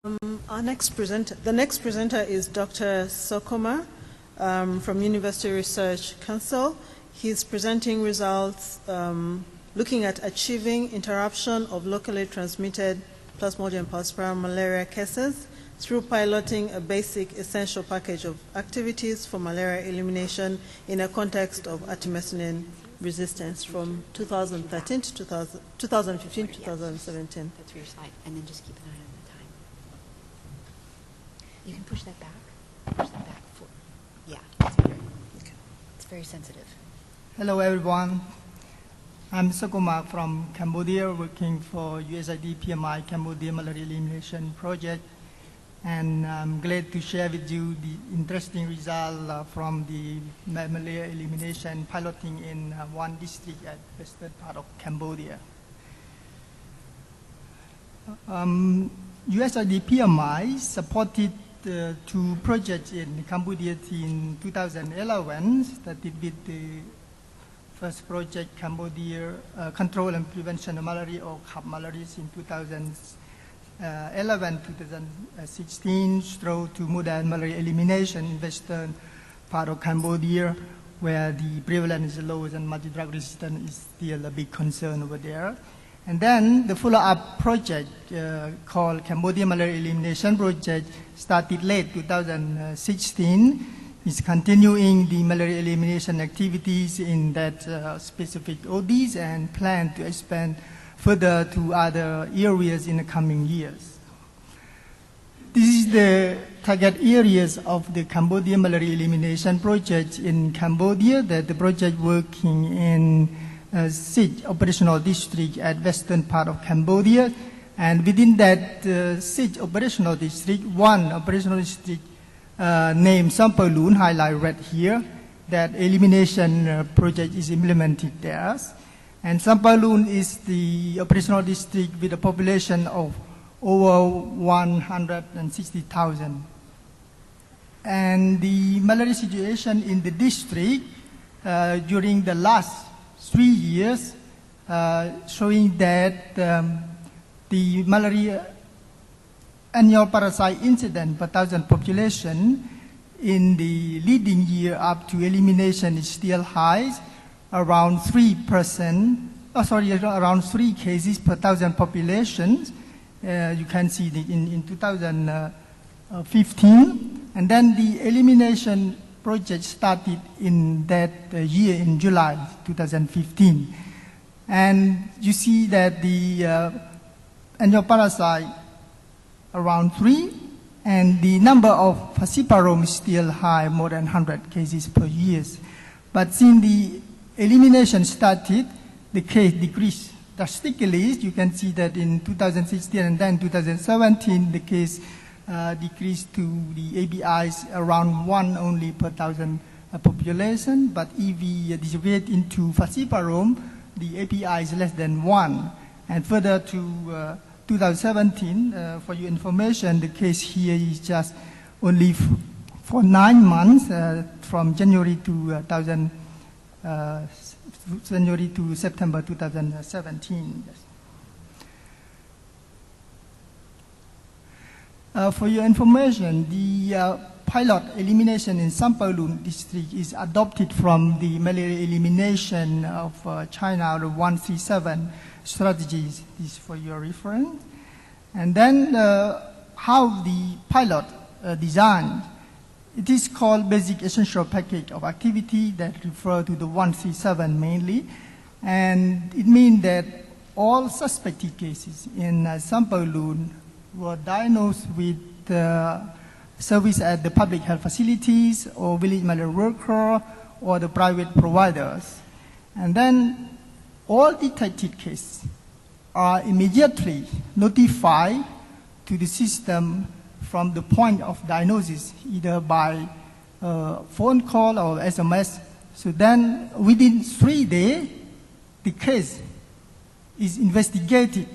The next presenter is Dr. Sokomar from University Research Council. He's presenting results looking at achieving interruption of locally transmitted Plasmodium falciparum malaria cases through piloting a basic essential package of activities for malaria elimination in a context of artemisinin resistance from 2013 to 2015 to 2017. That's for your slide, and then just keep an eye on the time. You can push that back. Push that back. Yeah, that's better. Okay. It's very sensitive. Hello, everyone. I'm Sokomar from Cambodia, working for USAID PMI Cambodia Malaria Elimination Project. And I'm glad to share with you the interesting result from the malaria elimination piloting in one district at western part of Cambodia. USAID PMI supported two projects in Cambodia in 2011, started with the first project, Cambodia Control and Prevention of Malaria, or CAP Malaria, in 2011-2016, through to modern malaria elimination in western part of Cambodia, where the prevalence is low and multi-drug resistance is still a big concern over there. And then the follow-up project called Cambodia Malaria Elimination Project started late 2016. Is continuing the malaria elimination activities in that specific ODs and plan to expand further to other areas in the coming years. This is the target areas of the Cambodia Malaria Elimination Project in Cambodia, that the project working in 6 operational districts at western part of Cambodia. And within that 6 operational district, 1 operational district named Sampaloon, highlighted red here, that elimination project is implemented there. And Sampaloon is the operational district with a population of over 160,000. And the malaria situation in the district during the last 3 years showing that the malaria annual parasite incident per 1,000 population in the leading year up to elimination is still high, around 3%, around 3 cases per 1,000 populations. You can see that in 2015. And then the elimination project started in that year in July 2015. And you see that the annual parasite around 3, and the number of falciparum is still high, more than 100 cases per year. But since the elimination started, the case decreased drastically. You can see that in 2016 and then 2017, the case decreased to the ABIs around 1 only per 1,000 population. But if we distribute into falciparum, the API is less than 1. And further to 2017, for your information, the case here is just only for 9 months, from January to January to September 2017. For your information, the pilot elimination in Sampaloon district is adopted from the malaria elimination of China, the 137 strategies. This is for your reference. And then how the pilot designed. It is called basic essential package of activity that refer to the 137 mainly. And it means that all suspected cases in Sampaloon were diagnosed with service at the public health facilities or village malaria worker or the private providers. And then all detected cases are immediately notified to the system from the point of diagnosis, either by phone call or SMS. So then within 3 days, the case is investigated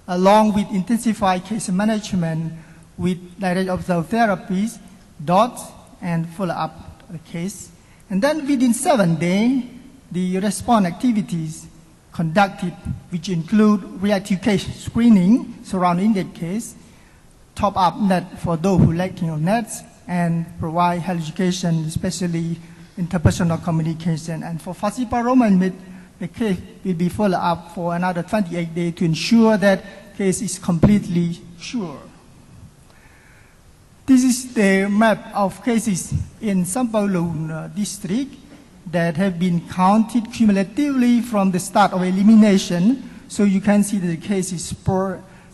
along with intensified case management with direct observed therapies, dots, and follow up the case. And then within 7 days, the response activities conducted, which include reactive case screening surrounding that case, top up net for those who lacking of nets, and provide health education, especially interpersonal communication. And for falciparum, the case will be followed up for another 28 days to ensure that case is completely sure. This is the map of cases in Sampaloon district that have been counted cumulatively from the start of elimination. So you can see that the cases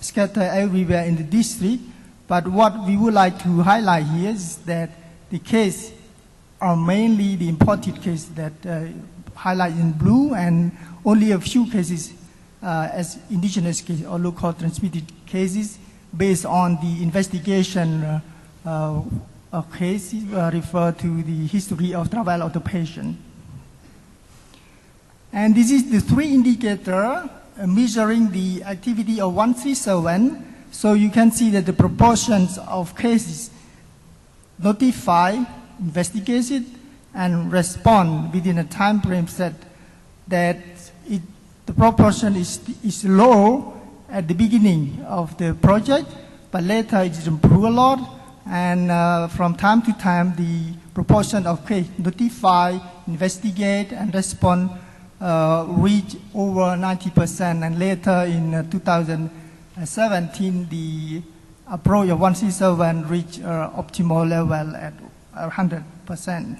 scattered everywhere in the district. But what we would like to highlight here is that the cases are mainly the imported cases that highlight in blue, and only a few cases as indigenous cases or local transmitted cases based on the investigation of cases refer to the history of travel of the patient. And this is the three indicator measuring the activity of 137. So you can see that the proportions of cases notified, investigated, and respond within a time frame set that the proportion is low at the beginning of the project, but later it improved a lot. And from time to time, the proportion of cases notified, investigate, and respond reach over 90%. And later in 2017, the approach of 137 reached optimal level at 100%.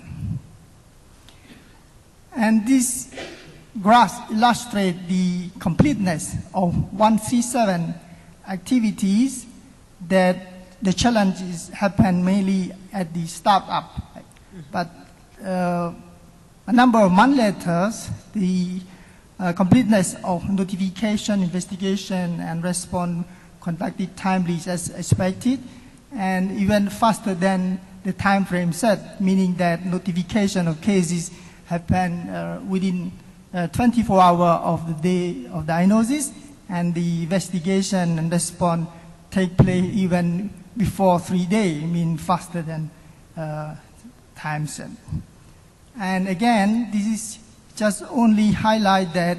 And this graph illustrates the completeness of 137 activities that the challenges happen mainly at the startup. But a number of months later, the completeness of notification, investigation, and response conducted timely as expected, and even faster than the time frame set, meaning that notification of cases happen within 24 hours of the day of diagnosis, and the investigation and response take place even before 3 days, meaning faster than time set. And again, this is just only highlight that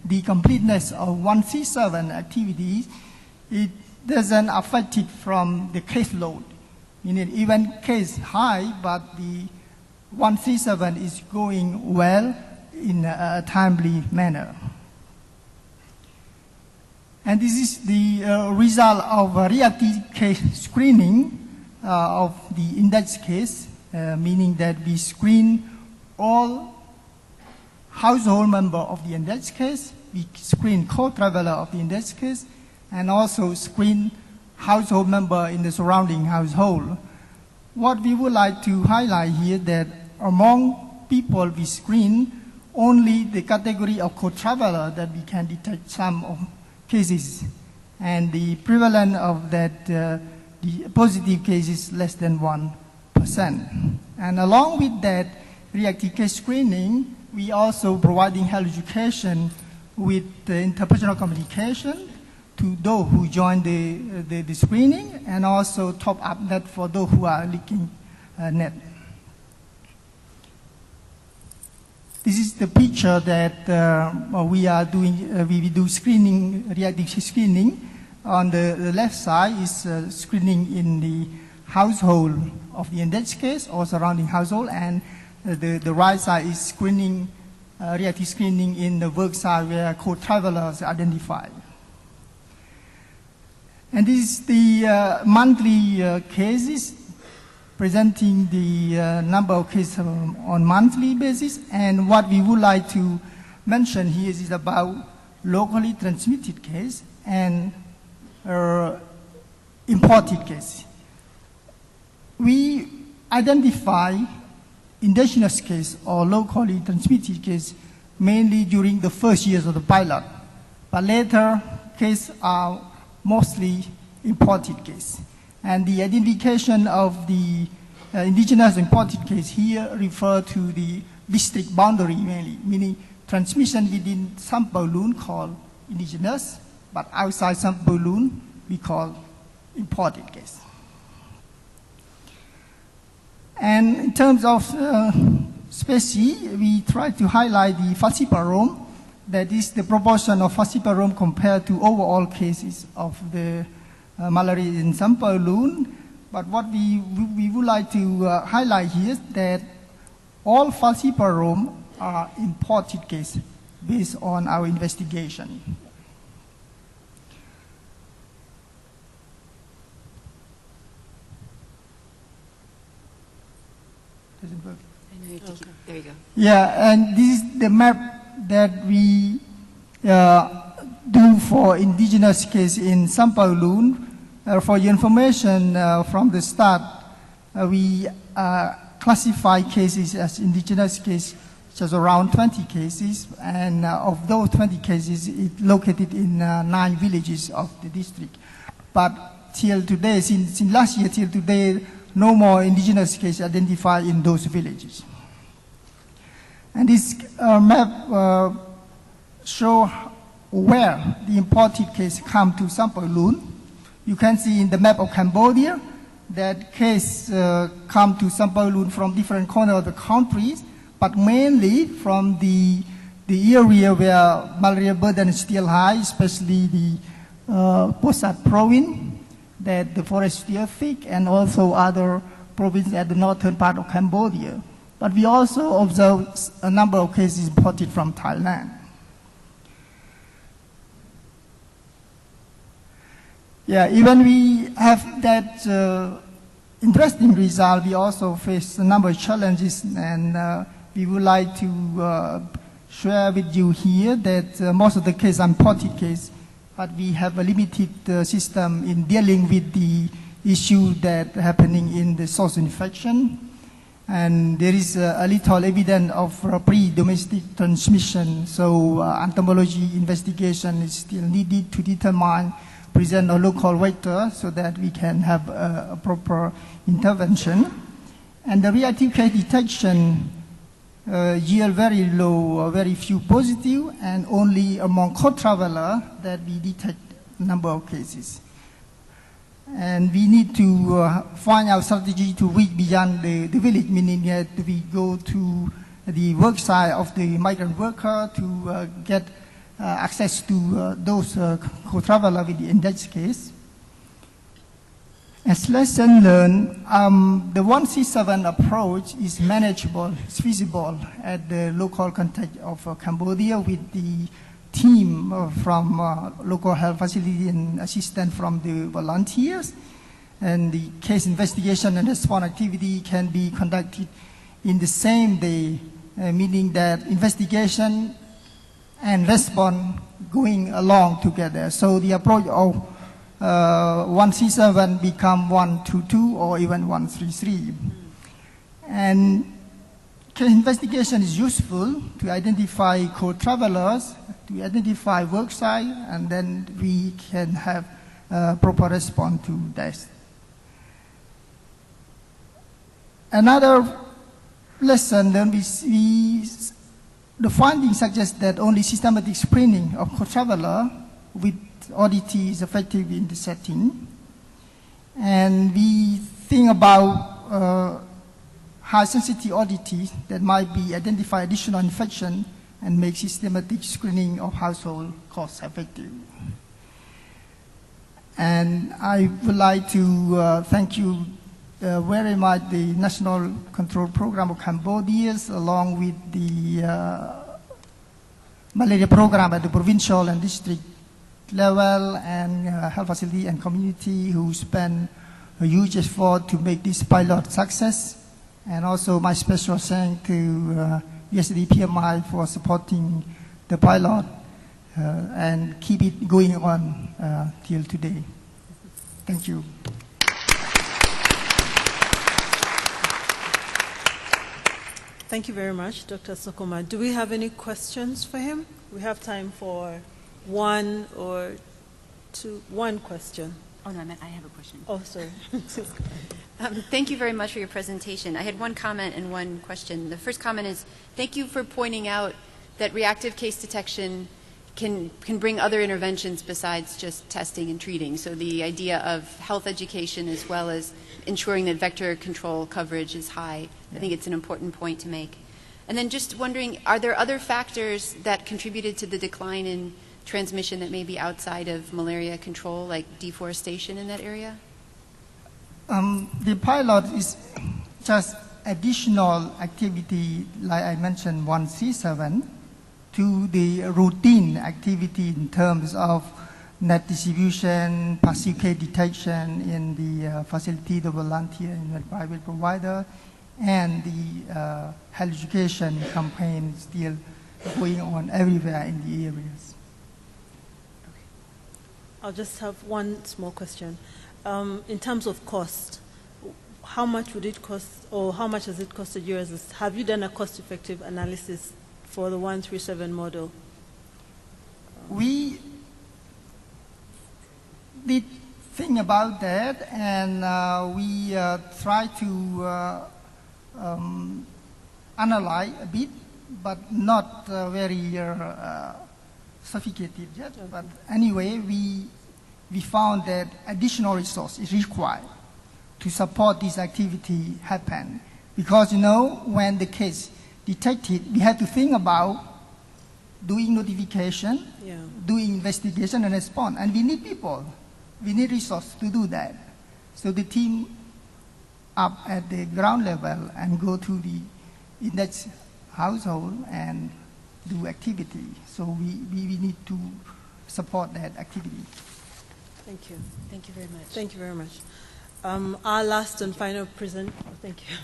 the completeness of 137 activities, it doesn't affect it from the caseload. Meaning even case high, but the 137 is going well in a timely manner. And this is the result of reactive case screening of the index case, meaning that we screen all household members of the index case, we screen co-traveler of the index case, and also screen household member in the surrounding household. What we would like to highlight here that among people we screen, only the category of co-traveler that we can detect some of cases, and the prevalence of that the positive cases less than 1%. And along with that reactive case screening, we also providing health education with the interpersonal communication to those who join the screening, and also top up net for those who are leaking net. This is the picture that we are doing. We do screening, reactive screening. On the left side is screening in the household of the index case or surrounding household, and the right side is screening, reactive screening in the work side where co-travelers are identified. And this is the monthly cases, presenting the number of cases on monthly basis. And what we would like to mention here is about locally transmitted case and imported case. We identify indigenous case or locally transmitted case mainly during the first years of the pilot, but later cases are mostly imported case. And the identification of the indigenous imported case here refer to the district boundary mainly, meaning transmission within Sampaloon called indigenous, but outside Sampaloon we call imported case. And in terms of species, we try to highlight the falciparum, that is the proportion of falciparum compared to overall cases of the malaria in Sampaloon. But what we would like to highlight here is that all falciparum are imported cases based on our investigation. Doesn't work. I know you have to keep, there you go. Yeah, and this is the map that we do for indigenous case in Sampaloon. For your information, from the start, we classify cases as indigenous cases, just around 20 cases, and of those 20 cases, it's located in 9 villages of the district. But till today, since last year till today, no more indigenous cases identified in those villages. And this map shows where the imported case come to Sampaloon. You can see in the map of Cambodia that case come to Sampaloon from different corners of the countries, but mainly from the area where malaria burden is still high, especially the Posat province, that the forest is still thick, and also other provinces at the northern part of Cambodia. But we also observe a number of cases imported from Thailand. Yeah, even we have that interesting result, we also face a number of challenges, and we would like to share with you here that most of the cases are imported cases, but we have a limited system in dealing with the issue that happening in the source infection. And there is a little evidence of pre-domestic transmission, so entomology investigation is still needed to determine present a local vector so that we can have a proper intervention. And the reactive case detection yield very low, very few positive, and only among co-traveler that we detect number of cases. And we need to find our strategy to reach beyond the village, meaning that we go to the work site of the migrant worker to get access to those co-travelers with the index case. As lesson learned, the 1C7 approach is manageable, it's feasible at the local context of Cambodia with the team from local health facility and assistance from the volunteers. And the case investigation and response activity can be conducted in the same day, meaning that investigation and response going along together. So the approach of 1C7 become 122 or even 133. And case investigation is useful to identify co-travelers, to identify work site, and then we can have proper response to that. Another lesson then the findings suggest that only systematic screening of co-traveler with ODT is effective in the setting. And we think about high sensitivity ODT that might be identify additional infection and make systematic screening of household costs effective. And I would like to thank you very much, the National Control Program of Cambodia, along with the malaria program at the provincial and district level, and health facility and community who spend a huge effort to make this pilot success. And also my special thanks to USAID PMI for supporting the pilot and keep it going on till today. Thank you. Thank you very much, Dr. Sokomar. Do we have any questions for him? We have time for one or two. One question. Oh, no, I have a question. Oh, sorry. Thank you very much for your presentation. I had one comment and one question. The first comment is, thank you for pointing out that reactive case detection can bring other interventions besides just testing and treating. So the idea of health education as well as ensuring that vector control coverage is high, I think it's an important point to make. And then just wondering, are there other factors that contributed to the decline in transmission that may be outside of malaria control, like deforestation in that area? The pilot is just additional activity, like I mentioned, 1C7, to the routine activity in terms of net distribution, passive case detection in the facility, the volunteer and the private provider, and the health education campaign still going on everywhere in the areas. I'll just have one small question. In terms of cost, how much would it cost, or how much has it costed you? Have you done a cost-effective analysis for the 137 model? We did think about that, and we try to analyze a bit, but not very sophisticated yet. Okay. But anyway, we found that additional resource is required to support this activity happen. Because, when the case detected, we have to think about doing notification, doing investigation and response. And we need people. We need resources to do that. So the team up at the ground level and go to the index household and do activity. So we need to support that activity. Thank you. Thank you very much. Thank you very much. Our last and final present. Thank you.